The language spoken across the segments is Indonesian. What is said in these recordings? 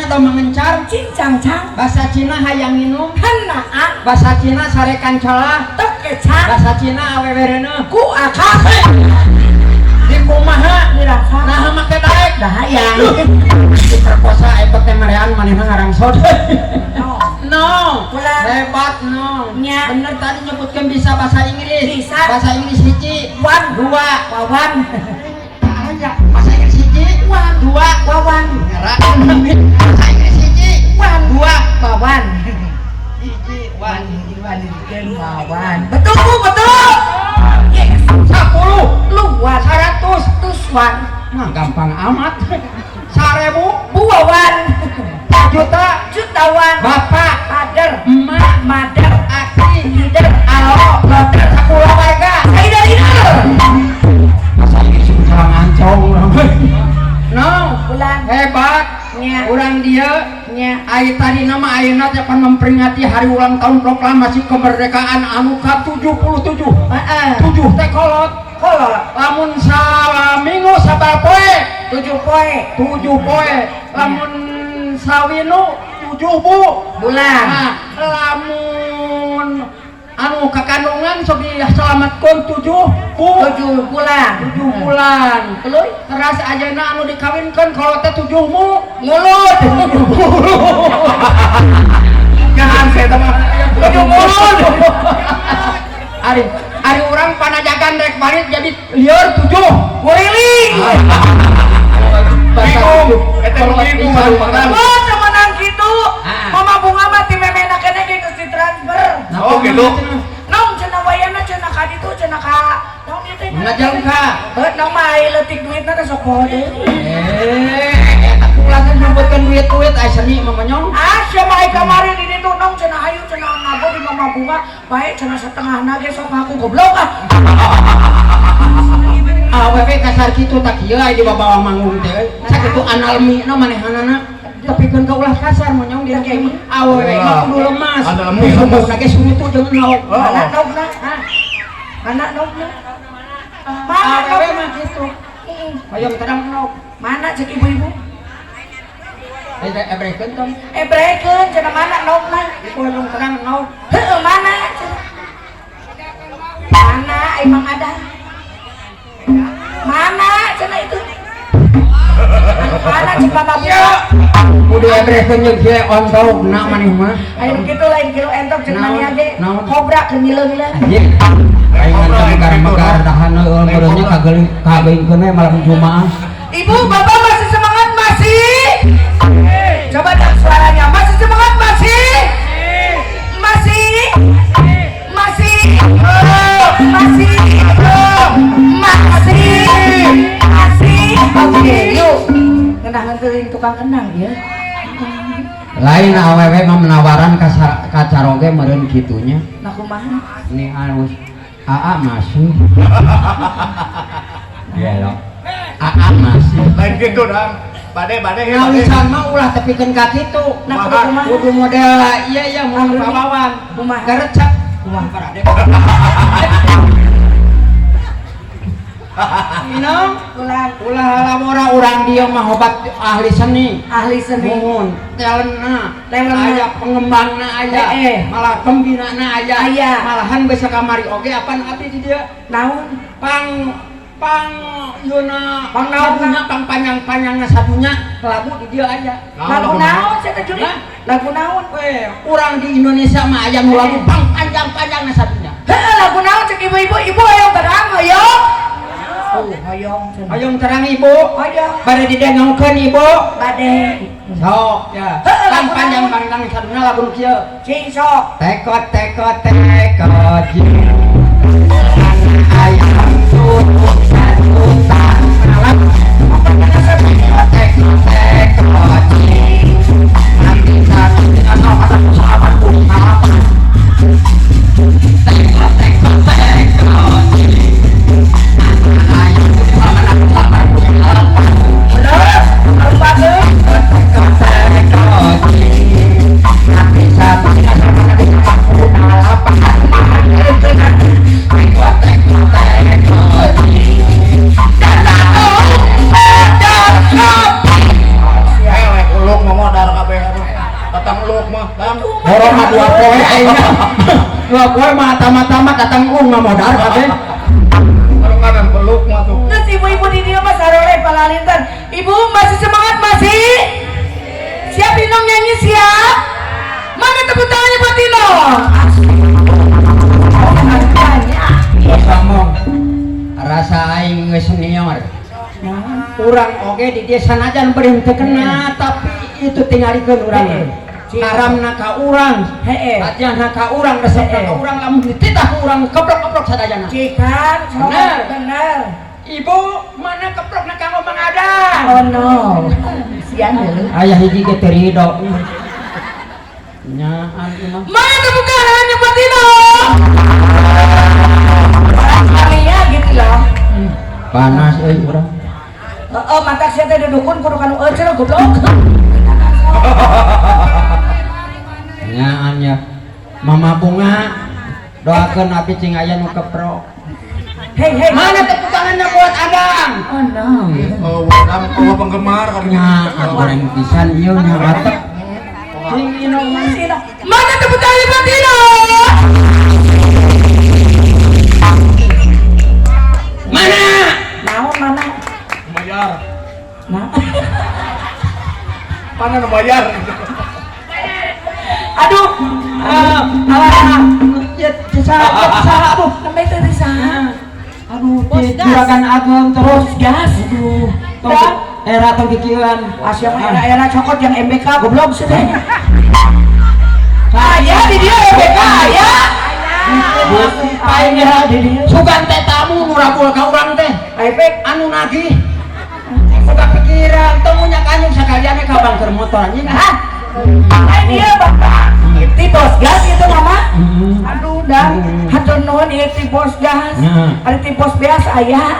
atau mengencar cincang cang bahasa Cina hayang minum henaan bahasa Cina sarekan cola tek kecap bahasa Cina awewerena ku akal di kumaha dirasa nah make daek dah hayang diperkosa eta teh marean manehna ngarang sode no Ulah. hebat no Nya. bener tadi nyebutkan bisa bahasa Inggris Bisa. bahasa Inggris hiji wan dua wawan aya bahasa Inggris hiji wan dua wawan ngerak bahasa Inggris hiji wan dua wawan hiji wan wawan betul bu betul yes 10 luas 100 tuswan nah gampang amat 1000 bu wawan juta jutawan bapak pader emak mader aki lider alo loter 10 warga lider lider bahasa Inggris kurang ancong no ulang hebat nya orang dia nya ai tadi nama ayeuna teh pan memperingati hari ulang tahun proklamasi kemerdekaan anu ke-77 heeh 7 teh kolot kolot lamun saminggu sabar poe 7 poe 7 poe lamun sawinu 7 bu bulan nah lamun anu kakandungan sok diselamatkeun 7 bu 7 bulan 7 bulan Keluy teras ajeuna anu dikawinkeun kalau teh 7 mu mulut jangan saya teman 7 mulut ari urang panajagan rek balik jadi lieur 7 kuriling bingung eta bingung oh temenan gitu mama bunga mah ti memena kene ge geus ditransfer oh gitu nong cenah wayana cenah ka ditu cenah ka nong ieu teh ngajalung ka heuh nong mah aya leutik duitna teh sok poho deui eta kulasan nyebutkeun duit-duit aya seni mamanyong sia mah ai kamari di ditu nong cenah hayu cenah ngabo di mama bunga bae cenah setengahna ge sok aku goblok ah awewe kasar kitu tak ieu aya di bawah manggung teh sakitu analmina manehanana tapi kan kaulah kasar monyong dia kayak awewe mah kudu lemas analmi lagi surutu jeung naok mana nogna mana nogna mana awewe mah kitu hoyong terang naok mana cek ibu-ibu ebrekeun tong ebrekeun cenah mana nogna ieu hoyong terang naok heuh mana mana emang ada mana cenah itu mana cek mama bunga udah ebrekeun jeung kieu ontog na maneh mah aya kitu lain kilo entok cek mania ge naon kobra keur ngileung-ngileung anjing ayeuna megar-megar dahan heueuh meureunnya kageungkeun we malam Jumaah ibu bapak masih semangat masih coba dong suaranya masih semangat masih masih masih masih masih oke yuk kenang nganterin tukang kenang ya lain awewe mah menawaran ka caroge meureun kitunya nah kumaha ini anu AA masih iya lo AA masih lain gitu dong bade ngawisan mah ulah tepikeun ka kitu nah kumaha kudu model iya mun pawawan kumaha garecek kumaha parade Minum ulah lamora urang dia mah obat ahli seni mohon talentna aya pengembangna aya malah pembinana aya malahan bisa kamari oge apaan abdi di dia naon pang yuna pang naonna pang panjang-panjangna sadunya lagu di dia aya lagu naon saya teh lagu naon urang di Indonesia mah aya nu lagu pang panjang-panjangna sadunya heuh lagu naon cek ibu-ibu hayang terang hayang hayang terang ibu hayang bade didengarkeun ibu bade sok ya pang panjang-panjang sadunya lagu nu kieu cing sok tekot ayam tutuk satutan malam tekot nanti satu dengan kata sahabat sahabat tekot ayam tutuk sahabat nanti satu dengan dua poe aing. Dua poe mata-mata datang mah modal kabeh. Kanan peluk mah tuh. Terus ibu-ibu di dia mah sarore palalintan. Ibu masih semangat masih? Siap Inong nyanyi siap? Mana tepuk tangannya buat Inong? Ngomong rasa aing geus senior. Urang oge di dia sanajan beureum teu kena tapi itu tingalikeun urang. Haramna ka urang, latihanna ka urang, resepna ka urang lamun dititah ku urang keprok-keprok sadayana. Cikan, bener. Ibu mana keprokna kanggo Mang Adang? Oh no. Sian deuleu. Aya hiji ge teu ridho. Nyaan imah. Mana tepuk tangannya buat Inong? Kalian gitu loh. Panas euy urang. Mantak sia teh dudukun kudu kanu ecel goblok. Nyaan ya. Mama Bunga doakeun abi cing aya nu keprok. Hei, Mana tepuk tangannya buat Adang? Oh no. Oh, wadam oh penggemar kan. Nyaan goreng pisan ieu nya batek. Cing Inong Mana tepuk tangannya buat Inong? mana? Naon mana? Bayar. Nah. Mana nu bayar? Aduh. Alah, ya salah aduh. Sampai tadi saha? Aduh, juragan Ageng terus Gas. aduh. Tong era tong kikieuan. Asia mah era cokot yang MBK goblok sih. Aya di dia MBK aya. Paling era di dieu. Sugan teh tamu nu rabul ka urang teh. Efek Anu nagih. Boga pikiran tong nya kanjung sakalian ka bangker motor anjing. Hah? dia bapak. Ti bos gas itu mama. Aduh dan hatur nuhun ieu ti bos gas. Ari ti bos beas aya.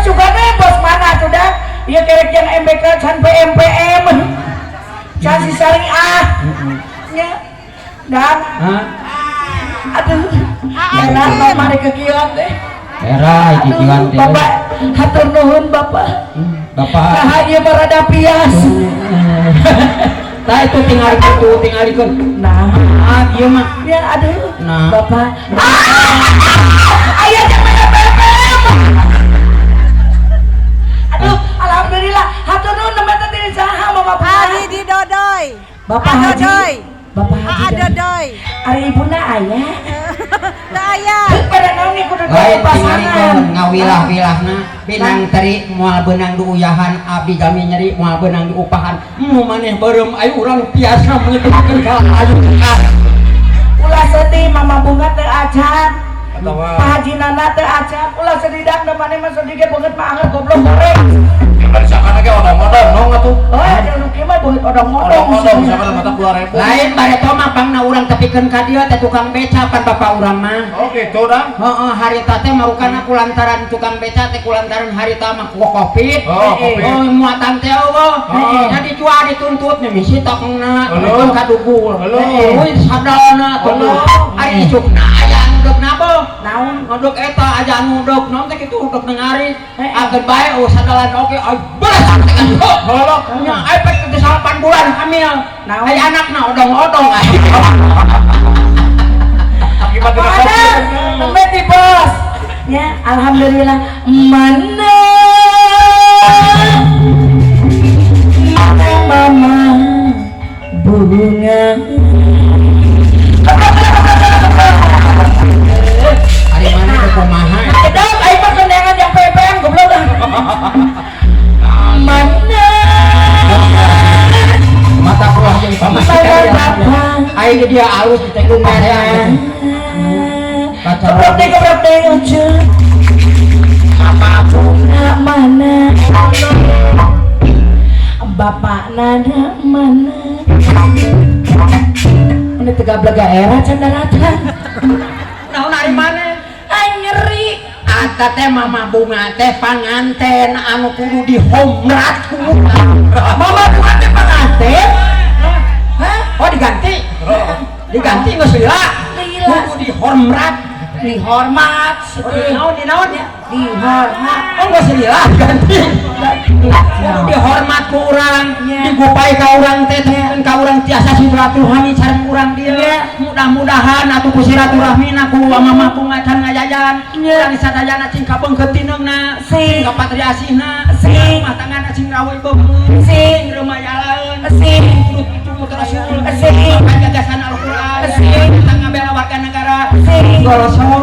Suka deh bos mana tuh dah? Ieu kerek yang MBK can PMPM. Can si syariah. Nya. Dan aduh. Enak mari kekieuan teh. Era kikieuan teh. Bapak hatur nuhun bapak. Bapak. Nah, ieu mah rada pias. Tah itu tinggalikeun. Nah, Ieu mah. ya aduh. Nah. Bapak. Aya jeung PMPM. Aduh, alhamdulillah. Hatur nuhun nembe teh saha Mama Haji di Dodoy. Bapak Haji. Bapak Haji. Ada doy. Ari ibuna aya. Tak aya. Pada naon ieu kudu Lain pasangan. tinggalikeun ngawilah-wilahna pinang teri moal beunang diuyahan abdi kami nyeri moal beunang diupahan mu maneh beureum aya urang biasa menyebutkeun ka anu Ulah sedih Mama Bunga teu acan. Atawa Pak Haji Nana teu acan. Ulah sedih dak da maneh mah sedih ge beungeut mah anger goblok goreng. Bari sakana ge odong-odong nong atuh. Oh, ada nu kieu mah beungeut odong-odong. Odong-odong sakana mata 2.000. lain bareto mah pangna urang tepikeun ka dieu teh tukang beca pan bapak urang mah Oh gitu dah. heeh harita teh marukana kulantaran tukang beca teh kulantaran harita mah Covid Oh, Covid. muatan teh eueuh jadi jual dituntut nih misi tokna Halo. kadugul Halo. euy sadalna tuh Halo. ari isukna aya nguduk nabo Naon? nguduk eta aja nguduk naon teh kitu nguduk nengari ageun bae sadalan oge ay beres tekan Holok. nya efek teh 8 bulan hamil Naon? aya anakna odong-odong Akibat Apa tidak ada? Nembe ti bos. Ya, alhamdulillah. Mana? Mama bunga. ari mana teh kumaha Kedap, ayo mah kendangan yang PPM goblok. Mana? mata kuah jeung pamajikan aing dia alus ditenggung mere Kebrok deh ujung. apa Bunga mana? Bapak nada mana? Ini tegak-tegak era cendaratan. naon ari maneh Ay nyeri. Ata teh Mama Bunga teh panganten anu kudu dihomrat ku Mama Bunga teh pengantin. hah oh diganti diganti geus lila Lila. kudu dihormat Dihormat. dinaon ya Dihormat. oh geus lila diganti kudu dihormat ku urang Iya. digupai ka urang teh teh silaturahmi sareng urang dieu. Mudah-mudahan atuh ku silaturahmina ku mamaku ngacan ngajajan. Urang sadayana cing kabeungkeut tineungna, cing kapatria asihna, cing rumah tanggana cing rawuh beungeut, cing rumayalaeun, cing turut rasul, cing pajagasan Al-Qur'an, cing ngabela warga negara, cing goroso